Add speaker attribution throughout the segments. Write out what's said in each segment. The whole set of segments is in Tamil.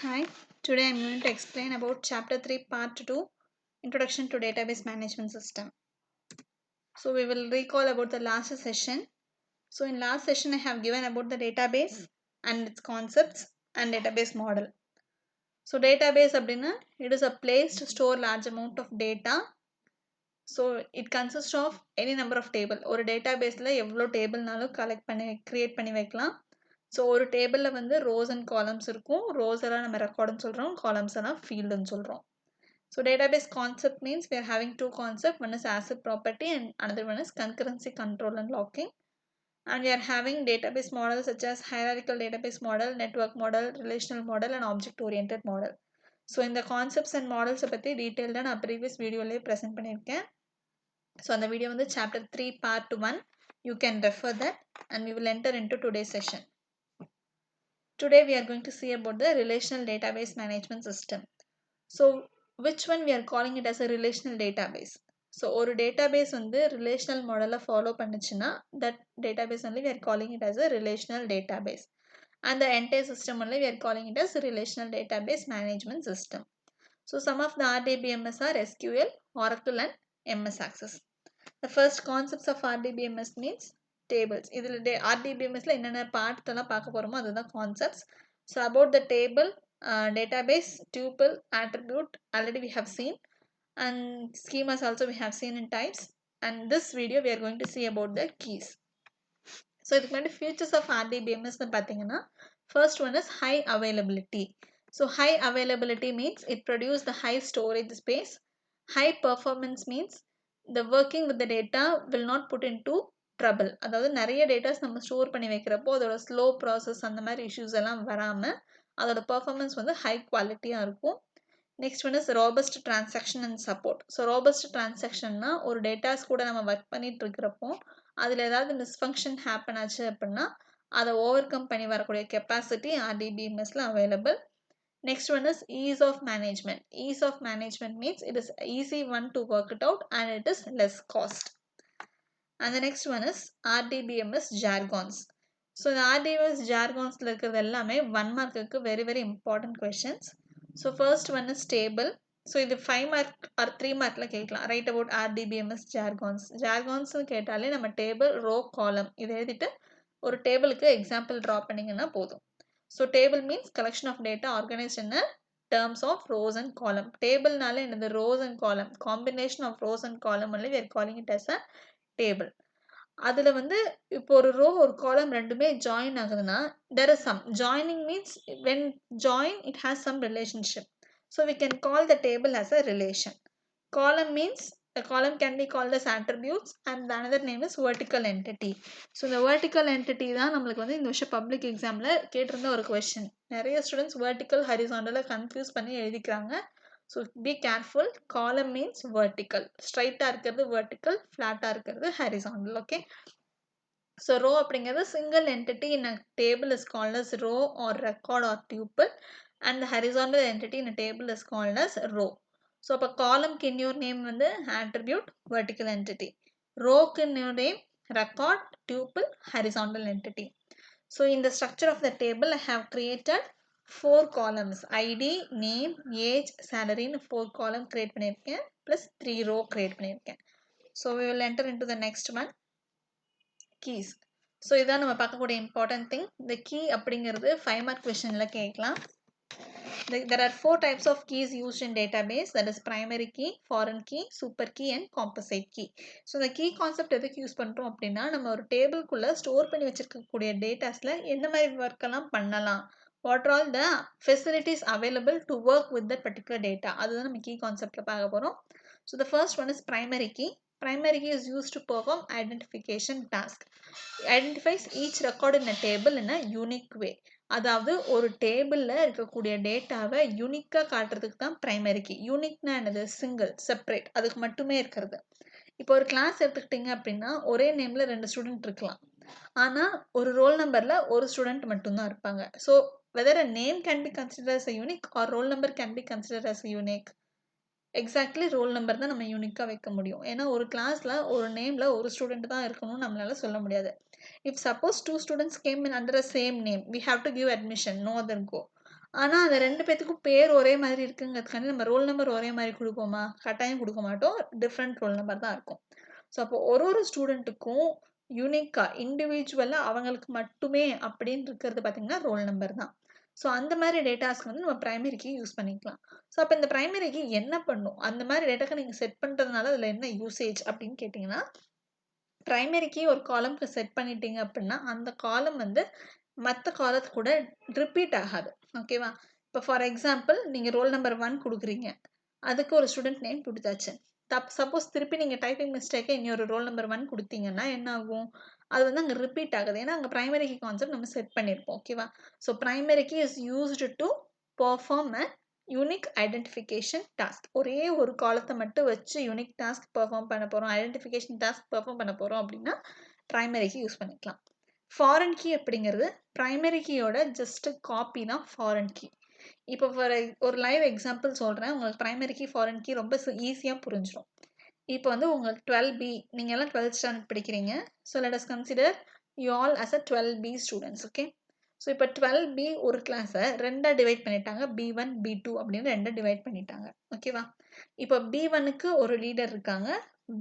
Speaker 1: Hi, today I am going to explain about Chapter 3, Part 2, Introduction to Database Management System. So we will recall about the last session. So in last session I have given about the database and its concepts and database model. So database அப்படின்னா it is a place to store large amount of data. So it consists of any number of table. ஒரு databaseல எவ்வளோ டேபிள்னாலும் create பண்ணி வைக்கலாம். ஸோ ஒரு டேபிளில் வந்து ரோஸ் அண்ட் காலம்ஸ் இருக்கும். ரோஸ் எல்லாம் நம்ம ரெக்கார்டுன்னு சொல்கிறோம், காலம்ஸ் எல்லாம் ஃபீல்டுன்னு சொல்கிறோம். So database concept means we are having two concepts. One is ACID property and another one is concurrency control and locking. And we are having database models such as hierarchical database model, network model, relational model and object oriented model. So இந்த கான்செப்ட்ஸ் அண்ட் மாடல்ஸை பற்றி டீட்டெயில்டாக நான் ப்ரீவியஸ் வீடியோலேயே ப்ரெசென்ட் பண்ணியிருக்கேன். ஸோ அந்த வீடியோ வந்து chapter 3 part 1. You can refer that and we will enter into today's session. Today we are going to see about the relational database management system. So which one we are calling it as a relational database? So ஒரு database வந்து relational model follow பண்ணுச்சுன்னா that database only we are calling it as a relational database. And the entire system only we are calling it as a relational database management system. So some of the RDBMS are SQL, Oracle and MS Access. The first concepts of RDBMS means tables. இதில் RDBMSல என்னென்ன பார்ட் எல்லாம் பார்க்க போகிறோமோ அதுதான் concepts. So about the table, database, tuple, attribute already we have seen, and schemas also we have seen in types. And this video we are going to see about the keys. So இதுக்கு முன்னாடி features of RDBMS பார்த்தீங்கன்னா first one is high availability. So high availability means it produces the high storage space. High performance means the working with the data will not put into trouble. அதாவது நிறைய டேட்டாஸ் நம்ம ஸ்டோர் பண்ணி வைக்கிறப்போ அதோட ஸ்லோ ப்ராசஸ் அந்த மாதிரி இஷ்யூஸ் எல்லாம் வராமல் அதோட பர்ஃபார்மன்ஸ் வந்து ஹை குவாலிட்டியாக இருக்கும். Next one is robust transaction and support. So robust டிரான்சாக்ஷன்னா ஒரு டேட்டாஸ் கூட நம்ம ஒர்க் பண்ணிட்டு இருக்கிறப்போ அதில் ஏதாவது மிஸ்ஃபங்க்ஷன் ஹேப்பன் ஆச்சு அப்படின்னா அதை ஓவர் கம் பண்ணி வரக்கூடிய கெப்பாசிட்டி RDBMSல available. Next one is ease of management. Ease of management means it is easy one to work it out and it is less cost. And the next one is RDBMS jargons. So the RDBMS jargons இருக்கிறது எல்லாமே 1 mark very very important questions. So first one is table. So இது 5 mark or 3 markல கேட்கலாம். Write about RDBMS jargons. Jargons கேட்டாலே நம்ம table, row, column இதை எழுதிட்டு ஒரு டேபிளுக்கு எக்ஸாம்பிள் ட்ரா பண்ணிங்கன்னா போதும். So table means collection of data organized in a terms of rows and column. Table நால என்னது rows and column. Combination of rows and column only we are calling it as a table. அதில் வந்து இப்போ ஒரு row ஒரு column ரெண்டுமே join ஆகுதுன்னா there is some joining means when join it has some relationship. So we can call the table as a relation. Column means the column can be called as attributes and the another name is vertical entity. So the vertical entity தான் நம்மளுக்கு வந்து இந்த வருஷம் பப்ளிக் எக்ஸாமில் கேட்டிருந்த ஒரு கொஸ்டின். நிறைய ஸ்டூடெண்ட்ஸ் வெர்டிக்கல் ஹரிசாண்டலை கன்ஃபியூஸ் பண்ணி எழுதிக்கிறாங்க. So be careful. Column means vertical, ஸ்ட்ரைட்டாக இருக்கிறது வெர்டிக்கல், ஃப்ளாட்டாக இருக்கிறது ஹரிசாண்டல். ஓகே. ஸோ ரோ அப்படிங்கிறது single entity in a table is called as row or record or tuple and the horizontal entity in a table is called as row. So அப்போ காலம்க்கு இன்னொரு நேம் வந்து attribute, vertical entity. ரோக்கு இன்னொரு name record, tuple, horizontal entity. So in the structure of the table I have created 4 columns. ID, name, age, salary ன்னு 4 column create பண்ணியிருக்கேன் plus 3 row create பண்ணியிருக்கேன். So we will enter into the next one, keys. So இதான் நம்ம பார்க்கக்கூடிய important thing. The key அப்படிங்கிறது 5 mark questionல கேட்கலாம். There are 4 types of keys used in database, that is primary key, foreign key, super key and composite key. So the key concept எதுக்கு யூஸ் பண்ணுறோம் அப்படின்னா நம்ம ஒரு டேபிள்குள்ளே ஸ்டோர் பண்ணி வச்சிருக்கக்கூடிய டேட்டாஸில் எந்த மாதிரி ஒர்க் எல்லாம் பண்ணலாம், what are all the facilities available to work with that particular data, அதுதான் நம்ம key conceptல பார்க்க போகிறோம். So the first one is primary key. Primary key is used to perform identification task. Identifies each record in a table in a unique way. அதாவது ஒரு டேபிளில் இருக்கக்கூடிய டேட்டாவை யூனிக்காக காட்டுறதுக்கு தான் ப்ரைமரி கீ. யூனிக்னா என்னது, சிங்கிள், செப்பரேட், அதுக்கு மட்டுமே இருக்கிறது. இப்போ ஒரு கிளாஸ் எடுத்துக்கிட்டிங்க அப்படின்னா ஒரே நேமில் 2 ஸ்டூடெண்ட் இருக்கலாம், ஆனால் ஒரு ரோல் நம்பரில் ஒரு ஸ்டூடெண்ட் மட்டும்தான் இருப்பாங்க. So whether a name can be consider as a unique or roll number can be consider as a unique. Exactly roll number தான் நம்ம யூனிக்காக வைக்க முடியும். ஏன்னா ஒரு கிளாஸில் ஒரு நேமில் ஒரு ஸ்டூடெண்ட் தான் இருக்கணும்னு நம்மளால சொல்ல முடியாது. If suppose 2 students came in under the same name, we have to give admission, no other go. ஆனால் அந்த 2 பேத்துக்கும் பேர் ஒரே மாதிரி இருக்குங்கிறதுக்காண்டி நம்ம ரோல் நம்பர் ஒரே மாதிரி கொடுப்போமா? கட்டாயம் கொடுக்க மாட்டோம். டிஃப்ரெண்ட் ரோல் நம்பர் தான் இருக்கும். ஸோ அப்போ ஒரு ஸ்டூடெண்ட்டுக்கும் யூனிக்கா, இண்டிவிஜுவலா அவங்களுக்கு மட்டுமே அப்படின்னு இருக்கிறது பார்த்தீங்கன்னா, ரோல் நம்பர் தான். ஸோ அந்த மாதிரி டேட்டாஸ்க்கு வந்து நம்ம பிரைமரி கீ யூஸ் பண்ணிக்கலாம். ஸோ அப்போ இந்த பிரைமரி கீ என்ன பண்ணும்? அந்த மாதிரி டேட்டாக்கு நீங்க செட் பண்றதுனால அதில என்ன யூசேஜ் அப்படின்னு கேட்டீங்கன்னா, பிரைமரி கீ ஒரு காலம்க்கு செட் பண்ணிட்டீங்க அப்படின்னா, அந்த காலம் வந்து மத்த காலத்து கூட ரிப்பீட் ஆகாது. ஓகேவா? இப்போ ஃபார் எக்ஸாம்பிள் நீங்க ரோல் நம்பர் 1 குடுக்குறீங்க. அதுக்கு ஒரு ஸ்டூடண்ட் நேம் குடுத்தாச்சு. சப்போஸ் திருப்பி நீங்க டைப்பிங் மிஸ்டேக்கா இன்னொரு ரோல் நம்பர் 1 குடுத்தீங்கன்னா என்ன ஆகும்? அது வந்து அங்க ரிப்பீட் ஆகுது. ஏன்னா, அங்க பிரைமரி கீ கான்செப்ட் நம்ம செட் பண்ணியிருப்போம். ஓகேவா? So primary key is used to perform a unique identification task. ஒரே ஒரு காலத்த மட்டும் வச்சு யூனிக் டாஸ்க் பெர்ஃபார்ம் பண்ண போறோம். ஐடென்டிஃபிகேஷன் டாஸ்க் பெர்ஃபார்ம் பண்ண போறோம் அப்படின்னா, பிரைமரி கீ யூஸ் பண்ணிக்கலாம். ஃபாரின் கீ அப்படிங்கிறது பிரைமரி கீயோட ஜஸ்ட் காப்பி தான் ஃபாரின் கீ. இப்போ ஒரு லைவ் எக்ஸாம்பிள் சொல்றேன். உங்களுக்கு பிரைமரி கீ, ஃபாரின் கீ ரொம்ப ஈஸியா புரிஞ்சிரும். இப்போ வந்து உங்களுக்கு 12B நீங்க எல்லாம் 12th ஸ்டாண்டர்ட் படிக்கிறீங்க. So let us consider you all as a 12B students. Okay. So இப்போ 12B ஒரு கிளாஸை 2ஆ டிவைட் பண்ணிட்டாங்க. B1, B2 அப்படின்னு 2ஆ டிவைட் பண்ணிட்டாங்க. ஓகேவா? இப்போ B1க்கு ஒரு லீடர் இருக்காங்க.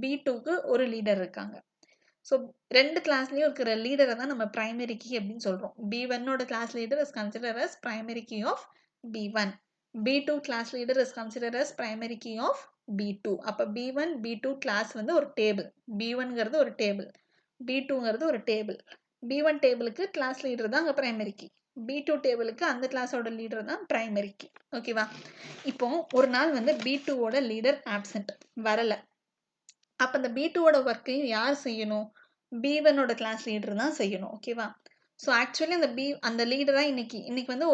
Speaker 1: B2க்கு ஒரு லீடர் இருக்காங்க. ஸோ 2 கிளாஸ்லயும் இருக்கிற லீடரை தான் நம்ம பிரைமரி கீ அப்படின்னு சொல்றோம். B1ஓட class leader is consider as primary key of B1. B2 class leader is consider as primary key of B2. அப்ப B1, B2 கிளாஸ் வந்து ஒரு டேபிள். B1ங்கிறது ஒரு டேபிள். B2ங்கிறது ஒரு டேபிள். B1 டேபிளுக்கு கிளாஸ் லீடர் தான் அங்க பிரைமரி கீ. B2 டேபிளுக்கு அந்த கிளாஸோட லீடர் தான் பிரைமரி கீ. ஓகேவா? இப்போ ஒரு நாள் வந்து B2ஓட லீடர் ஆப்சென்ட் வரல. அப்ப அந்த B2ஓட ஒர்க்கையும் யார் செய்யணும்? B1ஓட கிளாஸ் லீடர் தான் செய்யணும். ஓகேவா? ஸோ ஆக்சுவலி அந்த லீடரா இன்னைக்கு வந்து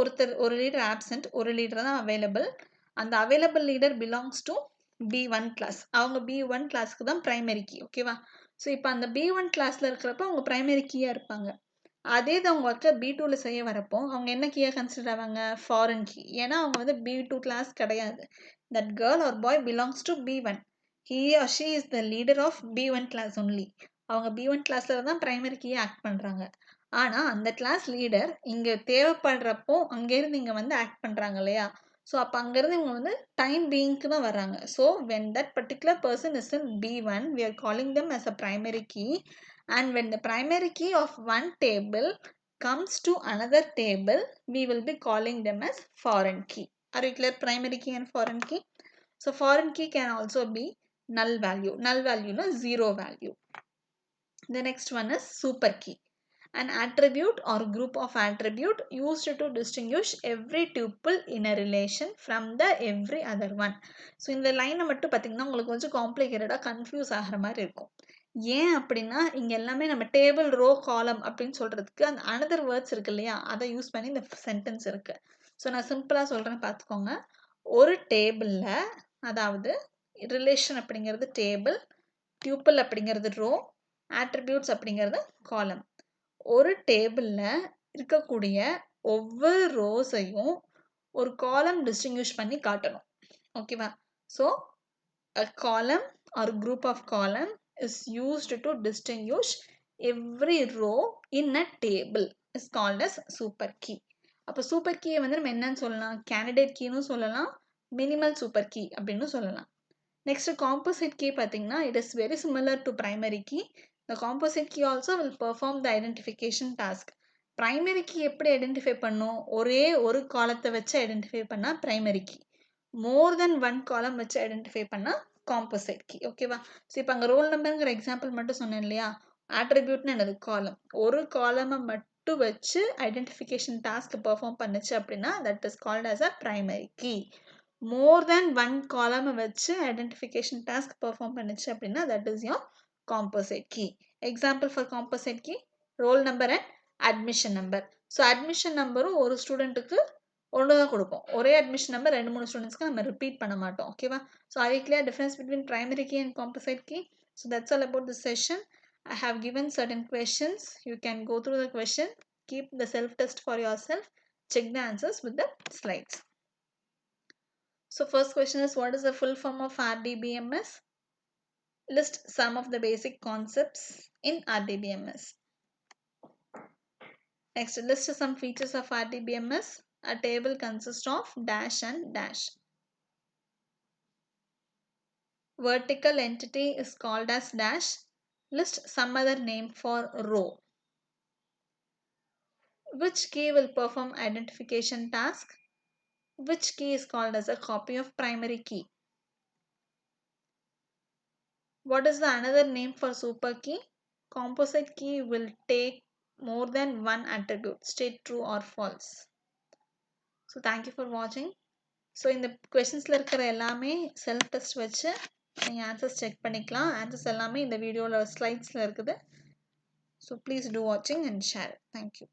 Speaker 1: ஒரு லீடர் ஆப்சென்ட், ஒரு லீடர் தான் அவைலபிள். அந்த available leader belongs to B1 class. அவங்க B1 கிளாஸ்க்கு தான் பிரைமரி கீ. ஓகேவா? ஸோ இப்போ அந்த B1 கிளாஸ்ல இருக்கிறப்ப அவங்க பிரைமரி கீயா இருப்பாங்க. அதே தான் அவங்க ஒர்க்கை B2ல செய்ய வரப்போ அவங்க என்ன கீயா கன்சிடர் ஆவாங்க? Foreign key. ஏன்னா அவங்க வந்து B2 கிளாஸ் கிடையாது. That girl or boy belongs to B1. He or she is the leader of B1 class only. அவங்க B1 கிளாஸ்ல தான் பிரைமரி கீயை ஆக்ட் பண்றாங்க. ஆனா அந்த கிளாஸ் லீடர் இங்க தேவைப்படுறப்போ அங்கிருந்து இங்க வந்து ஆக்ட் பண்றாங்க இல்லையா? ஸோ அப்போ அங்கிருந்து இவங்க வந்து டைம் பீயிங்க்கு தான் வர்றாங்க. So when that particular person is in B1, we are calling them as a primary key. And when the primary key of one table comes to another table, we will be calling them as foreign key. Are you clear? Primary key and foreign key. So foreign key can also be null value. Null value no zero value. The next one is super key. An attribute or group of attribute used to distinguish every tuple in a relation from the every other one. So இந்த லைனை மட்டும் பார்த்தீங்கன்னா உங்களுக்கு கொஞ்சம் காம்ப்ளிகேட்டடாக கன்ஃபியூஸ் ஆகிற மாதிரி இருக்கும். ஏன் அப்படின்னா இங்கே எல்லாமே நம்ம டேபிள் ரோ காலம் அப்படின்னு சொல்கிறதுக்கு அந்த அனதர் வேர்ட்ஸ் இருக்கு இல்லையா, அதை யூஸ் பண்ணி இந்த சென்டென்ஸ் இருக்கு. ஸோ நான் சிம்பிளாக சொல்கிறேன் பார்த்துக்கோங்க. ஒரு டேபிளில், அதாவது ரிலேஷன் அப்படிங்கிறது டேபிள், டியூப்பிள் அப்படிங்கிறது ரோ, ஆட்ரிபியூட்ஸ் அப்படிங்கிறது காலம். ஒரு டேபிளில் இருக்கக்கூடிய ஒவ்வொரு ரோஸையும் ஒரு காலம் டிஸ்டிங்விஷ் பண்ணி காட்டணும். ஓகேவா? So a column or group of column is used to distinguish every row in a table is called as super key. அப்போ சூப்பர் கீயை வந்து நம்ம என்னன்னு சொல்லலாம்? கேண்டிடேட் கீன்னு சொல்லலாம், மினிமல் சூப்பர் கீ அப்படின்னு சொல்லலாம். நெக்ஸ்ட் காம்போசிட் கீ பார்த்தீங்கன்னா it is very similar to primary key. The composite key also will perform the identification task. primary key எப்படி ஐடென்டிஃபை பண்ணும்? ஒரே ஒரு காலத்தை வச்சு ஐடென்டிஃபை பண்ணா primary key. more than one column வச்சு ஐடென்டிஃபை பண்ணா காம்போசிட் கீ. ஓகேவா? ஸோ இப்போ அங்கே ரோல் நம்பருங்கிற எக்ஸாம்பிள் மட்டும் சொன்னேன் இல்லையா? ஆட்ரிபியூட்னு என்னது? காலம். ஒரு காலமை மட்டும் வச்சு ஐடென்டிஃபிகேஷன் டாஸ்க் பெர்ஃபார்ம் பண்ணுச்சு அப்படின்னா that is called as a primary key. more than one column வச்சு identification task perform பண்ணுச்சு அப்படின்னா that is your composite key. Example for composite key, roll number and admission number. So admission numberம் ஒரு ஸ்டூடெண்ட்டுக்கு ஒன்று தான் கொடுப்போம். ஒரே admission number 2-3 ஸ்டூடெண்ட்ஸ்க்கு நம்ம ரிப்பீட் பண்ண மாட்டோம். ஓகேவா? So are you clear difference between primary key and composite key? So that's all about this session. I have given certain questions. You can go through the question, keep the self test for yourself, check the answers with the slides. So first question is, what is the full form of RDBMS? List some of the basic concepts in RDBMS. Next, list some features of RDBMS. A table consists of dash and dash. Vertical entity is called as dash. List some other name for row. Which key will perform identification task? Which key is called as a copy of primary key? What is the another name for super key? Composite key will take more than one attribute. State true or false. So thank you for watching. So இந்த கொஷின்ஸில் இருக்கிற எல்லாமே செல்ஃப் டெஸ்ட் வச்சு நீங்கள் ஆன்சர்ஸ் செக் பண்ணிக்கலாம். ஆன்சர்ஸ் எல்லாமே இந்த வீடியோவில் ஸ்லைட்ஸில் இருக்குது. ஸோ ப்ளீஸ் டூ வாட்சிங் அண்ட் ஷேர். தேங்க்யூ.